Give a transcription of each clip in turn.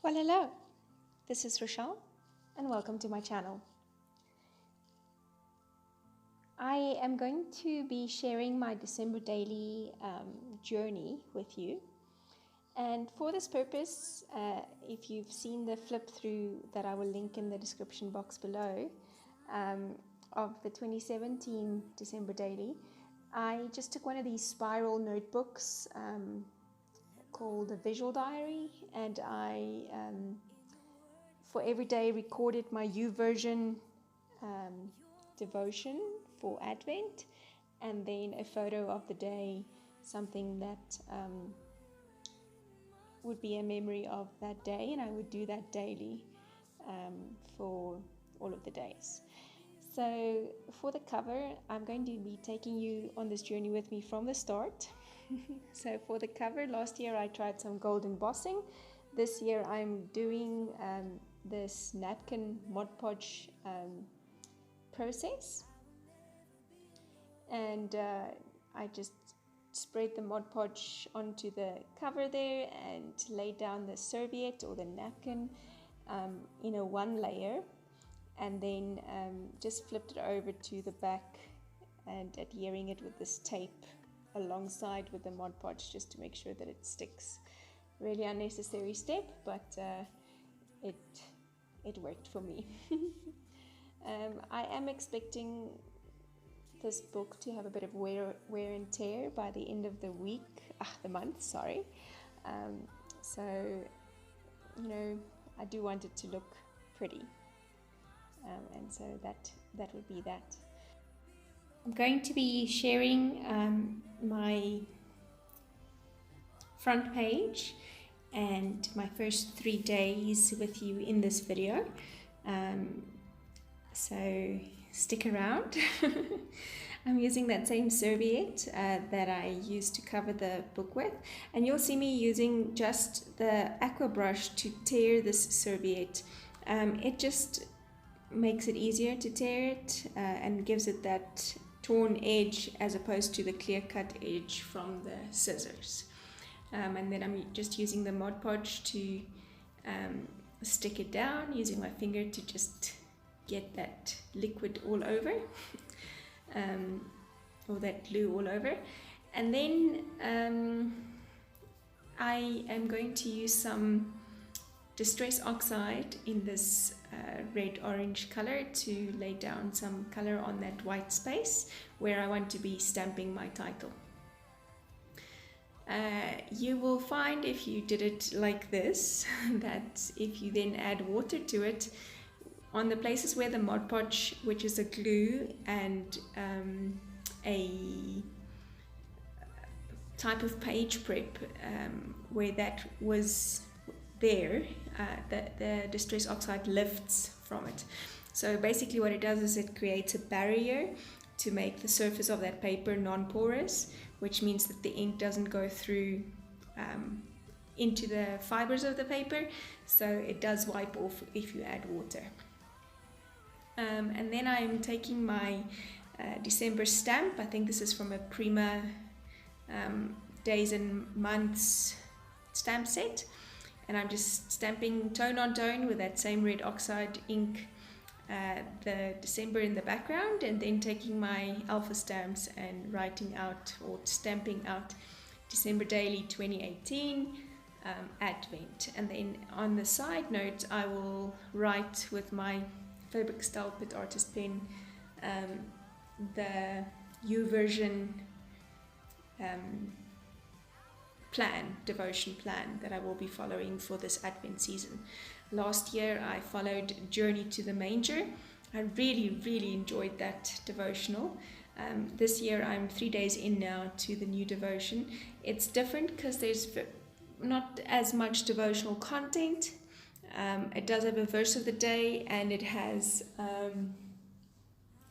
Well, hello, this is Rochelle and welcome to my channel. I am going to be sharing my December daily journey with you. And for this purpose, if you've seen the flip through that I will link in the description box below of the 2017 December daily, I just took one of these spiral notebooks called a visual diary, and I for every day recorded my YouVersion devotion for Advent, and then a photo of the day, something that would be a memory of that day, and I would do that daily for all of the days. So for the cover, I'm going to be taking you on this journey with me from the start. So for the cover, last year I tried some gold embossing. This year I'm doing this napkin Mod Podge process, and I just spread the Mod Podge onto the cover there and lay down the serviette or the napkin in a one layer, and then just flipped it over to the back and adhering it with this tape alongside with the Mod Podge just to make sure that it sticks. Really unnecessary step, but it worked for me. I am expecting this book to have a bit of wear and tear by the end of the month, sorry. So, I do want it to look pretty. And so that would be that. I'm going to be sharing my front page and my first 3 days with you in this video. So stick around. I'm using that same serviette that I used to cover the book with, and you'll see me using just the aqua brush to tear this serviette. It just makes it easier to tear it and gives it that torn edge as opposed to the clear cut edge from the scissors. And then I'm just using the Mod Podge to stick it down, using my finger to just get that liquid all over, or that glue all over. And then I am going to use some Distress Oxide in this red-orange color to lay down some color on that white space where I want to be stamping my title. You will find, if you did it like this, that if you then add water to it, on the places where the Mod Podge, which is a glue and a type of page prep, where that was there, the Distress Oxide lifts from it. So basically what it does is it creates a barrier to make the surface of that paper non-porous, which means that the ink doesn't go through into the fibers of the paper, so it does wipe off if you add water. And then I'm taking my December stamp. I think this is from a Prima Days and Months stamp set, and I'm just stamping tone on tone with that same red oxide ink the December in the background, and then taking my alpha stamps and writing out or stamping out December Daily 2018 Advent. And then on the side note I will write with my Faber-Castell Pitt Artist pen the YouVersion devotion plan that I will be following for this Advent season. Last year I followed Journey to the Manger. I really enjoyed that devotional. This year I'm 3 days in now to the new devotion. It's different because there's not as much devotional content. It does have a verse of the day, and it has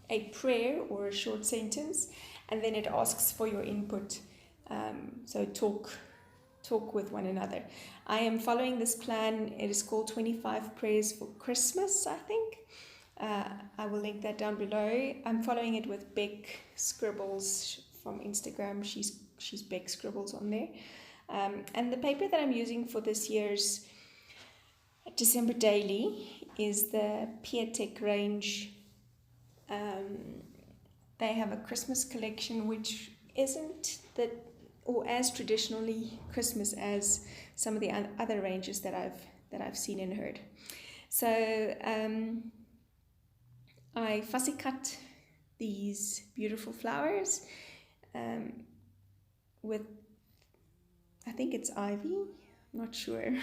a prayer or a short sentence, and then it asks for your input. So talk with one another. I am following this plan. It is called 25 Prayers for Christmas, I think. I will link that down below. I'm following it with Beck Scribbles from Instagram. She's Beck Scribbles on there. And the paper that I'm using for this year's December Daily is the PeerTech range. They have a Christmas collection which isn't or as traditionally Christmas as some of the other ranges that I've seen and heard. So I fussy cut these beautiful flowers with, I think it's ivy, I'm not sure.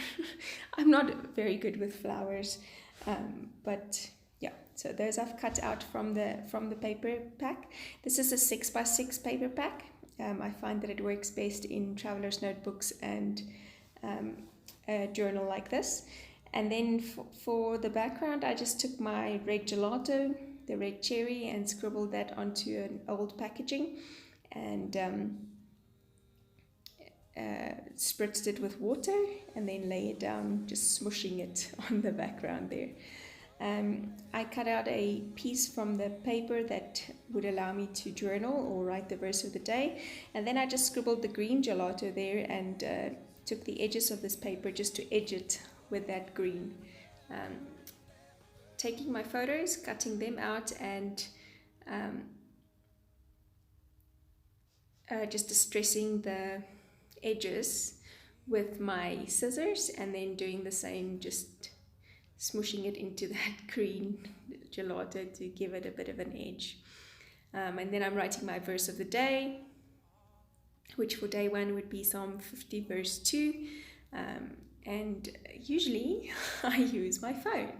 I'm not very good with flowers, but yeah, so those I've cut out from the paper pack. This is a 6x6 paper pack. I find that it works best in traveler's notebooks and a journal like this. And then for the background, I just took my red gelato, the red cherry, and scribbled that onto an old packaging and spritzed it with water and then lay it down, just smushing it on the background there. I cut out a piece from the paper that would allow me to journal or write the verse of the day, and then I just scribbled the green gelato there and took the edges of this paper just to edge it with that green. Taking my photos, cutting them out, and just distressing the edges with my scissors, and then doing the same, just smushing it into that green gelato to give it a bit of an edge. And then I'm writing my verse of the day, which for day 1 would be Psalm 50 verse 2. And usually I use my phone,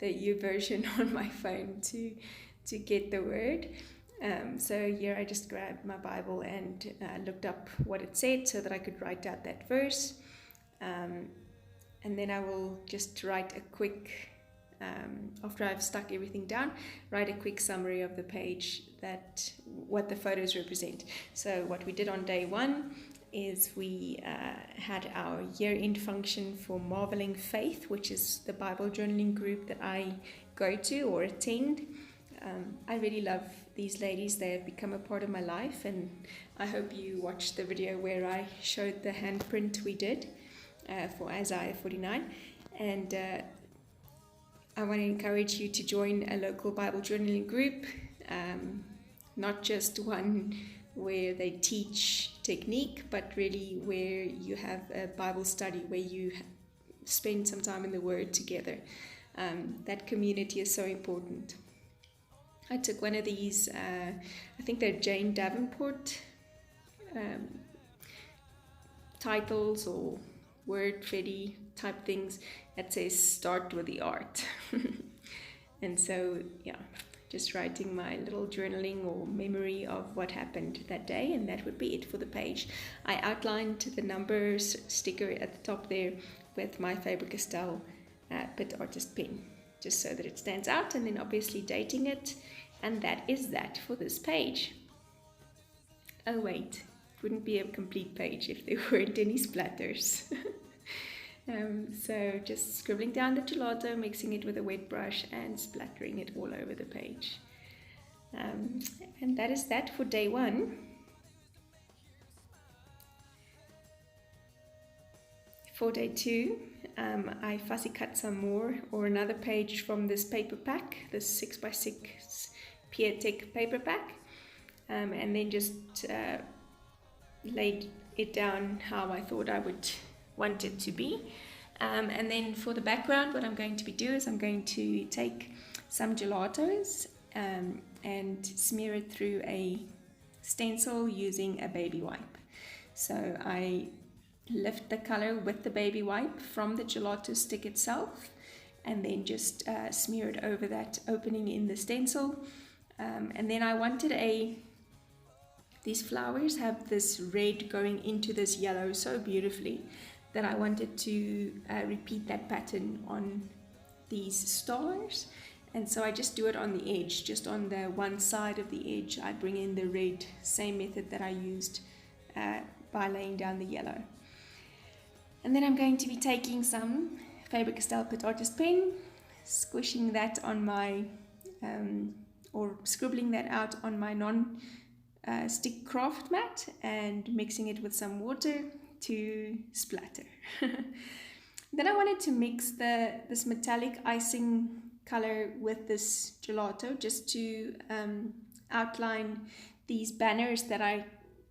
the YouVersion on my phone to get the word. So here I just grabbed my Bible and looked up what it said so that I could write out that verse. And then I will just write a quick, after I've stuck everything down, write a quick summary of the page, what the photos represent. So what we did on day 1 is we had our year-end function for Marveling Faith, which is the Bible journaling group that I go to or attend. I really love these ladies. They have become a part of my life, and I hope you watched the video where I showed the handprint we did for Isaiah 49. And I want to encourage you to join a local Bible journaling group, not just one where they teach technique, but really where you have a Bible study, where you spend some time in the Word together. That community is so important. I took one of these, I think they're Jane Davenport titles or word ready type things that says start with the art. And so yeah, just writing my little journaling or memory of what happened that day, and that would be it for the page. I outlined the numbers sticker at the top there with my Faber-Castell Pitt Artist pen, just so that it stands out, and then obviously dating it, and that is that for this page. Oh wait, it wouldn't be a complete page if there weren't any splatters. So just scribbling down the gelato, mixing it with a wet brush and splattering it all over the page. And that is that for day 1. For day 2, I fussy cut some more or another page from this paper pack, this 6x6 PeerTech paper pack, and then just laid it down how I thought I would want it to be. And then for the background, what I'm going to be doing is I'm going to take some gelatos and smear it through a stencil using a baby wipe. So I lift the color with the baby wipe from the gelato stick itself, and then just smear it over that opening in the stencil. And then I wanted these flowers have this red going into this yellow so beautifully that I wanted to repeat that pattern on these stars. And so I just do it on the edge, just on the one side of the edge. I bring in the red, same method that I used by laying down the yellow. And then I'm going to be taking some Faber-Castell Pitt Artist pen, squishing that on my, or scribbling that out on my non-stick craft mat, and mixing it with some water to splatter. Then I wanted to mix this metallic icing color with this gelato just to outline these banners that I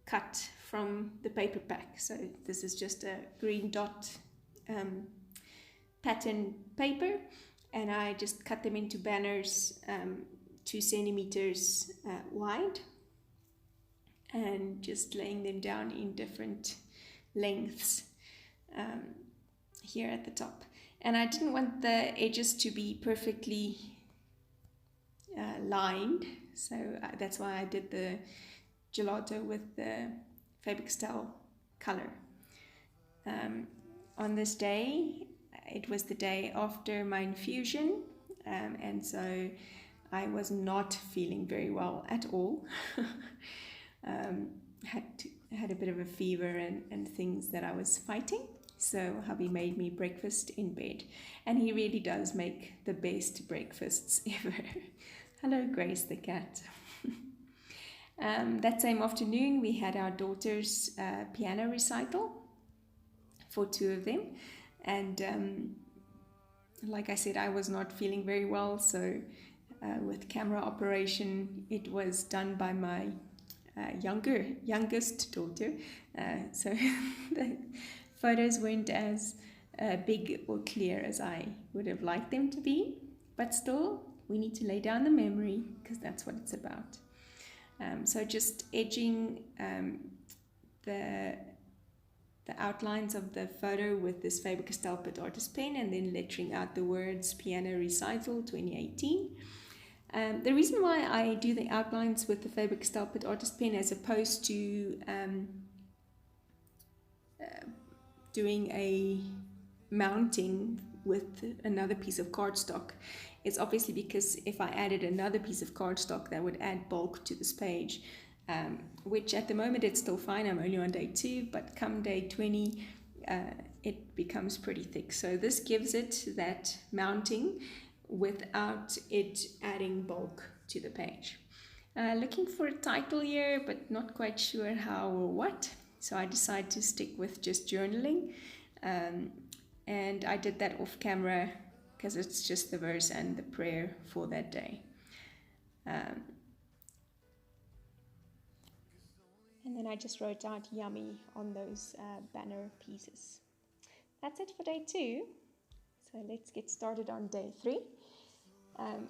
cut from the paper pack. So this is just a green dot pattern paper, and I just cut them into banners 2 centimeters wide, and just laying them down in different lengths here at the top. And I didn't want the edges to be perfectly lined, so that's why I did the gelato with the Faber-Castell color. On this day, it was the day after my infusion, and so I was not feeling very well at all. Had a bit of a fever and things that I was fighting. So hubby made me breakfast in bed, and he really does make the best breakfasts ever. Hello, Grace the cat. That same afternoon, we had our daughter's piano recital for 2 of them, and like I said, I was not feeling very well, so with camera operation, it was done by my youngest daughter, so the photos weren't as big or clear as I would have liked them to be, but still we need to lay down the memory because that's what it's about. So just edging the outlines of the photo with this Faber-Castell Pitt Artist pen, and then lettering out the words Piano Recital 2018. The reason why I do the outlines with the Faber-Castell Pitt Artist pen as opposed to doing a mounting with another piece of cardstock is obviously because if I added another piece of cardstock, that would add bulk to this page, which at the moment it's still fine. I'm only on day 2, but come day 20, it becomes pretty thick. So this gives it that mounting without it adding bulk to the page. Looking for a title here, but not quite sure how or what. So I decided to stick with just journaling. And I did that off camera because it's just the verse and the prayer for that day. And then I just wrote out yummy on those banner pieces. That's it for day 2. So let's get started on day 3.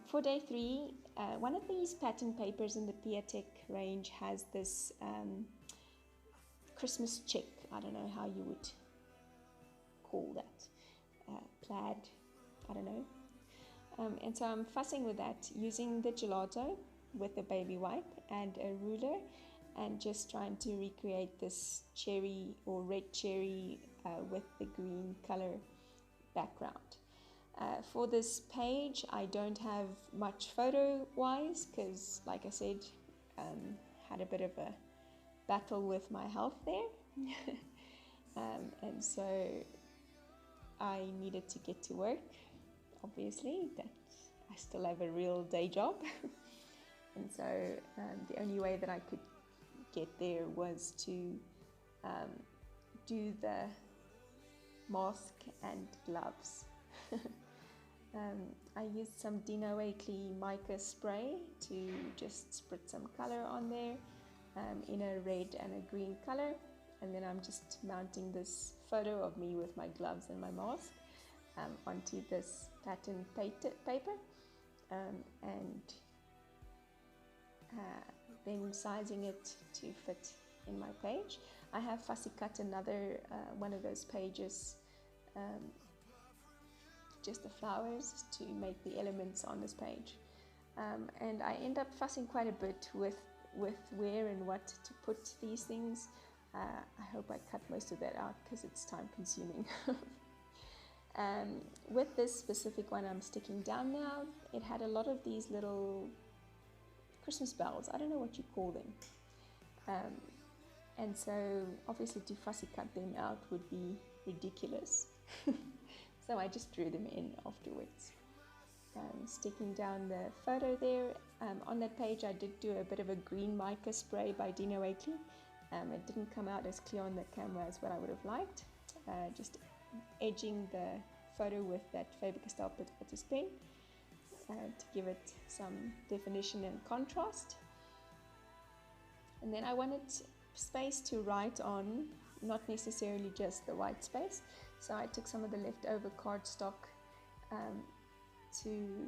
For day 3, one of these pattern papers in the Piatek range has this Christmas check. I don't know how you would call that. Plaid, I don't know. And so I'm fussing with that using the gelato with a baby wipe and a ruler, and just trying to recreate this cherry or red cherry with the green color background. For this page, I don't have much photo-wise because, like I said, had a bit of a battle with my health there. And so I needed to get to work, obviously, that I still have a real day job. And so the only way that I could get there was to do the mask and gloves. I used some Dino Wakley mica spray to just spritz some color on there in a red and a green color, and then I'm just mounting this photo of me with my gloves and my mask onto this pattern paper, and then sizing it to fit in my page. I have fussy cut another one of those pages, just the flowers, to make the elements on this page, and I end up fussing quite a bit with where and what to put these things. I hope I cut most of that out because it's time consuming. With this specific one I'm sticking down now, it had a lot of these little Christmas bells. I don't know what you call them. And so obviously to fussy cut them out would be ridiculous. So I just drew them in afterwards. Sticking down the photo there. On that page I did do a bit of a green mica spray by Dino Wakley. It didn't come out as clear on the camera as what I would have liked. Just edging the photo with that Faber-Castell Pitt pen to give it some definition and contrast. And then I wanted space to write on, not necessarily just the white space, so I took some of the leftover cardstock to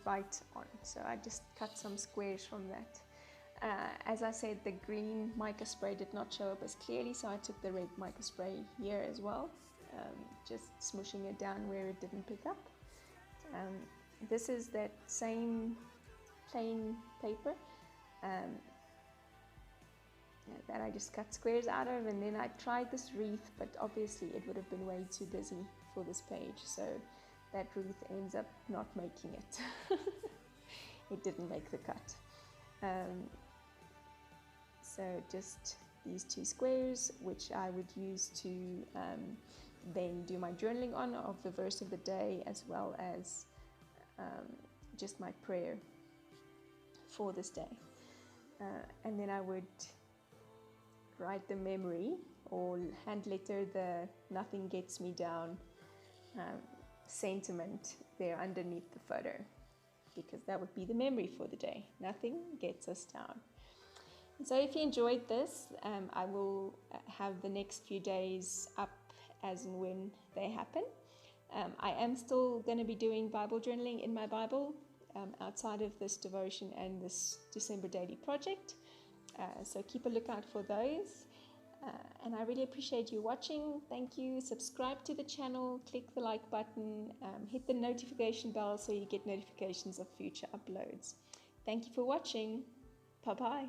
write on. So I just cut some squares from that. As I said, the green mica spray did not show up as clearly, so I took the red mica spray here as well, just smooshing it down where it didn't pick up. This is that same plain paper that I just cut squares out of, and then I tried this wreath, but obviously it would have been way too busy for this page, so that wreath ends up not making it. It didn't make the cut. So just these two squares, which I would use to then do my journaling on of the verse of the day, as well as just my prayer for this day. And then I would write the memory or hand letter the "nothing gets me down" sentiment there underneath the photo, because that would be the memory for the day. Nothing gets us down. And so if you enjoyed this, I will have the next few days up as and when they happen. I am still going to be doing Bible journaling in my Bible outside of this devotion and this December daily project. So keep a lookout for those. And I really appreciate you watching. Thank you. Subscribe to the channel, click the like button, hit the notification bell so you get notifications of future uploads. Thank you for watching. Bye-bye.